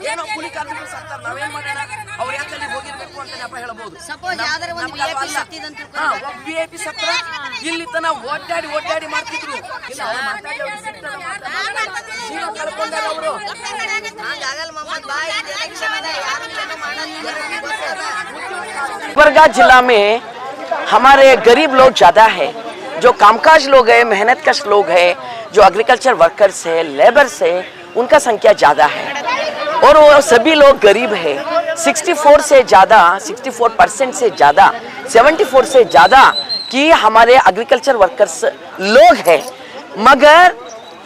ಏನೋ ಕೂಲಿ ಕಾರ್ಮಿಕರು ಸತ್ತಾರೆ, ನಾವೇನ್ ಮಾಡೋಣ? ಅವ್ರು ಯಾಕಲ್ಲಿ ಹೋಗಿರ್ಬೇಕು ಅಂತ ನೆಪ ಹೇಳ್ಬೋದು. VIP ಸತ್ರ ಇಲ್ಲಿ ತನ ಓಡಾಡಿ ಮಾಡ್ತಿದ್ರು. गुलबर्गा जिला में हमारे गरीब लोग ज्यादा है, जो कामकाज लोग है, मेहनत कश लोग है, जो एग्रीकल्चर वर्कर्स है, लेबर्स है, उनका संख्या ज्यादा है और वो सभी लोग गरीब है। 64% से ज्यादा 74 से ज्यादा कि हमारे एग्रीकल्चर वर्कर्स लोग हैं, मगर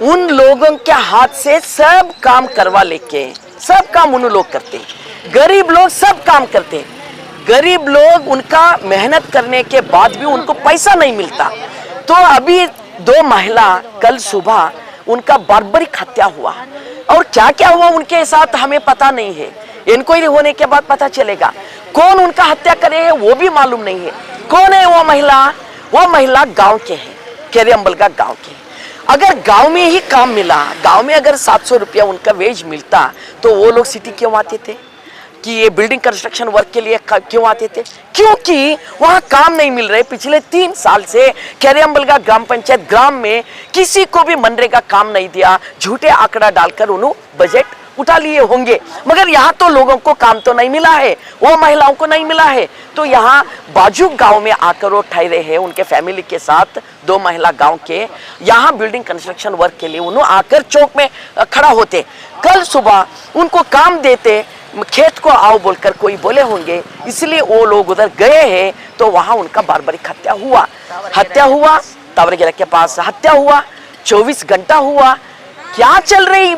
उन लोगों के हाथ से सब काम करवा लेके सब काम उन लोग करते, गरीब लोग सब काम करते। गरीब लोग उनका मेहनत करने के बाद भी उनको पैसा नहीं मिलता। तो अभी 2 महिला कल सुबह उनका बार्बरिक हत्या हुआ और क्या क्या हुआ उनके साथ हमें पता नहीं है। इंक्वायरी होने के बाद पता चलेगा। कौन उनका हत्या करे है वो भी मालूम नहीं है। कौन है वो महिला? वो महिला गांव के है, केरियम्बलगा गांव के। अगर गांव में ही काम मिला, गांव में अगर 700 रुपया उनका वेज मिलता तो वो लोग सिटी क्यों आते थे कि ये बिल्डिंग कंस्ट्रक्शन वर्क के लिए क्यों आते थे? क्योंकि वहाँ काम नहीं मिल रहे। पिछले 3 साल से केरियम्बलगा ग्राम पंचायत ग्राम में किसी को भी मनरेगा काम नहीं दिया। झूठे आंकड़ा डालकर उन्होंने बजट उठा लिए होंगे, मगर यहाँ तो लोगों को काम तो नहीं मिला है, वो महिलाओं को नहीं मिला है। तो यहाँ बाजू गांव में आकर वो ठहरे हैं उनके फैमिली के साथ। 2 महिला गांव के यहाँ बिल्डिंग कंस्ट्रक्शन वर्क के लिए उन्होंने आकर चौक में खड़ा होते। कल सुबह उनको काम देते, खेत को आओ बोलकर कोई बोले होंगे, इसलिए वो लोग उधर गए हैं। तो वहाँ उनका बार्बरिक हत्या हुआ तावरगेरा के पास हत्या हुआ। 24 घंटा हुआ। क्या चल रही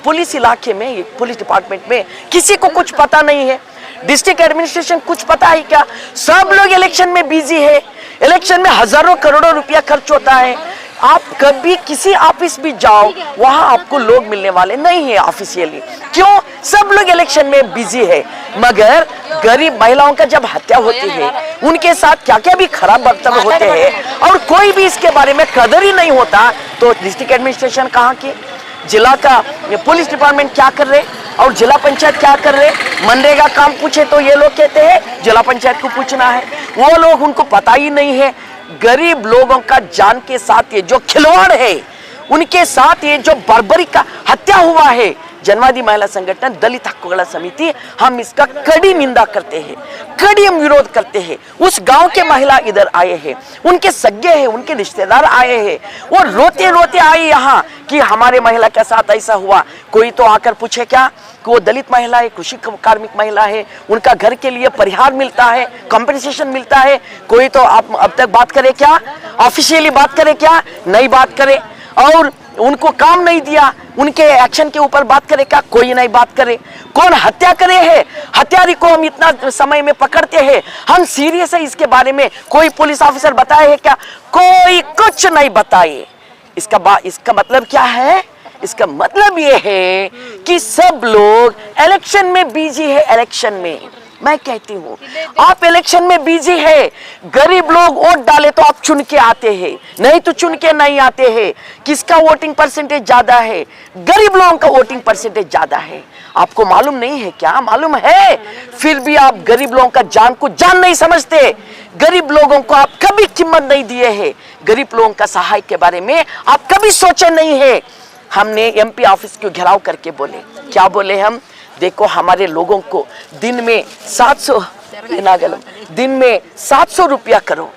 पुलिस इलाके में, पुलिस डिपार्टमेंट में किसी को कुछ पता नहीं है। डिस्ट्रिक्ट एडमिनिस्ट्रेशन कुछ पता है क्या? सब लोग इलेक्शन में बिजी है। इलेक्शन में हजारों करोड़ों रुपया खर्च होता है। आप कभी किसी ऑफिस भी जाओ, वहां आपको लोग मिलने वाले नहीं है ऑफिशियली। क्यों? सब लोग इलेक्शन में बिजी है। मगर गरीब महिलाओं का जब हत्या होती है, उनके साथ क्या क्या भी खराब बर्ताव होते हैं और कोई भी इसके बारे में कदर ही नहीं होता, तो डिस्ट्रिक्ट एडमिनिस्ट्रेशन कहाँ के, जिला का पुलिस डिपार्टमेंट क्या कर रहे और जिला पंचायत क्या कर रहे? मनरेगा काम पूछे तो ये लोग कहते हैं जिला पंचायत को पूछना है। वो लोग, उनको पता ही नहीं है। गरीब लोगों का जान के साथ ये जो खिलवाड़ है, उनके साथ ये जो बर्बरी का हत्या हुआ है, जनवादी महिला संगठन दलित हक्कुಗಳ समिति हम इसका कड़ी निंदा करते हैं, कड़ी हम विरोध करते हैं। उस गांव के महिला इधर आए हैं, उनके सगे हैं, उनके रिश्तेदार आए हैं, वो रोते रोते आए यहाँ कि हमारे महिला के साथ ऐसा हुआ। कोई तो आकर पूछे क्या कि वो दलित महिला है, कृषि कार्मिक महिला है, उनका घर के लिए परिहार मिलता है, कंपनसेशन मिलता है। कोई तो आप अब तक बात करे क्या, ऑफिशियली बात करे क्या? नहीं बात करे। और उनको काम नहीं दिया, उनके एक्शन के ऊपर बात करे क्या? कोई नहीं बात करे। कौन हत्या करे है? हत्यारी को हम इतना समय में पकड़ते हैं, हम सीरियस है इसके बारे में कोई पुलिस ऑफिसर बताए है क्या? कोई कुछ नहीं बताए। इसका मतलब क्या है? इसका मतलब ये है कि सब लोग इलेक्शन में बिजी है। इलेक्शन में मैं कहती हूँ आप इलेक्शन में बिजी है। गरीब लोग वोट डाले तो आप चुन के आते हैं, नहीं तो चुन के नहीं आते हैं। किसका वोटिंग परसेंटेज ज्यादा है? गरीब लोगों का वोटिंग परसेंटेज ज्यादा है। आपको मालूम नहीं है क्या? मालूम है, फिर भी आप गरीब लोगों का जान को जान नहीं समझते। गरीब लोगों को आप कभी कीमत नहीं दिए है। गरीब लोगों का सहाय के बारे में आप कभी सोचे नहीं है। हमने एमपी ऑफिस को घेराव करके बोले, क्या बोले हम? देखो हमारे लोगों को दिन में 700 रुपया करो,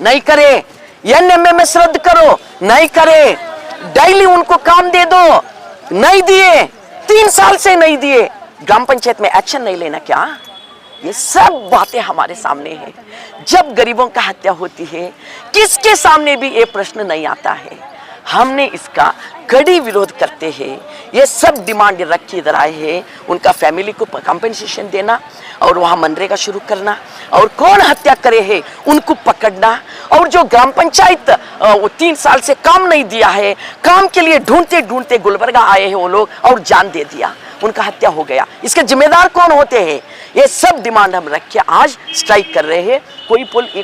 नहीं करे। एनएमएमएस रद्द करो, नहीं करे। डेली उनको काम दे दो, नहीं दिए। 3 साल से नहीं दिए। ग्राम पंचायत में एक्शन नहीं लेना क्या? ये सब बातें हमारे सामने हैं। जब गरीबों का हत्या होती है, किसके सामने भी ये प्रश्न नहीं आता है। हमने इसका कड़ी विरोध करते हैं। ये सब डिमांड रख के इधर आए हैं, उनका फैमिली को कंपनसेशन देना और वहाँ मनरेगा शुरू करना, और कौन हत्या करे है उनको पकड़ना, और जो ग्राम पंचायत 3 साल से काम नहीं दिया है, काम के लिए ढूंढते ढूंढते गुलबर्गा आए हैं वो लोग और जान दे दिया, उनका हत्या हो गया। इसके जिम्मेदार कौन होते हैं? ये सब डिमांड हम रख के आज स्ट्राइक कर रहे हैं।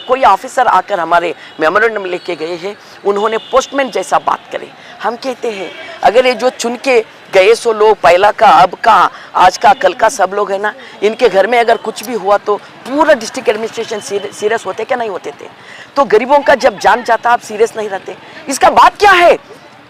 कोई ऑफिसर आकर हमारे मेमोरेंडम लेके गए हैं, उन्होंने पोस्टमैन जैसा बात करे। हम कहते हैं अगर ये जो चुन के गए सो लोग, पहला का, अब का, आज का, कल का, सब लोग है ना, इनके घर में अगर कुछ भी हुआ तो पूरा डिस्ट्रिक्ट एडमिनिस्ट्रेशन सीरियस होते क्या नहीं होते थे? तो गरीबों का जब जान जाता आप सीरियस नहीं रहते। इसका बात क्या है,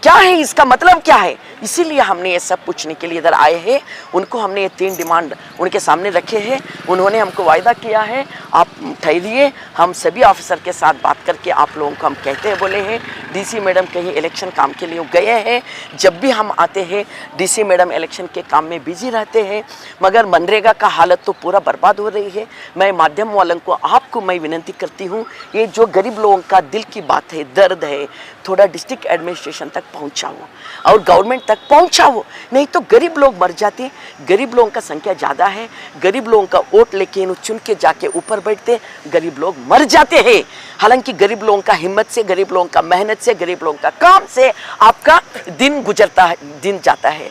क्या है इसका मतलब क्या है? इसीलिए हमने ये सब पूछने के लिए इधर आए हैं। उनको हमने ये 3 डिमांड उनके सामने रखे हैं। उन्होंने हमको वायदा किया है, आप ठहरिए, हम सभी ऑफिसर के साथ बात करके आप लोगों को हम कहते हैं, बोले हैं डीसी मैडम कहीं इलेक्शन काम के लिए गए हैं। जब भी हम आते हैं डीसी मैडम इलेक्शन के काम में बिजी रहते हैं, मगर मनरेगा का हालत तो पूरा बर्बाद हो रही है। मैं माध्यम वालों को, आपको मैं विनती करती हूँ, ये जो गरीब लोगों का दिल की बात है, दर्द है, थोड़ा डिस्ट्रिक्ट एडमिनिस्ट्रेशन तक पहुँचाओ और गवर्नमेंट तक पहुँचाओ, नहीं तो गरीब लोग मर जाते। गरीब लोगों का संख्या ज़्यादा है, गरीब लोगों का वोट लेके इन्हें चुन के जाके ऊपर बैठते, गरीब लोग मर जाते हैं। हालांकि गरीब लोगों का हिम्मत से, गरीब लोगों का मेहनत से, गरीब लोगों का काम से आपका दिन गुजरता है, दिन जाता है।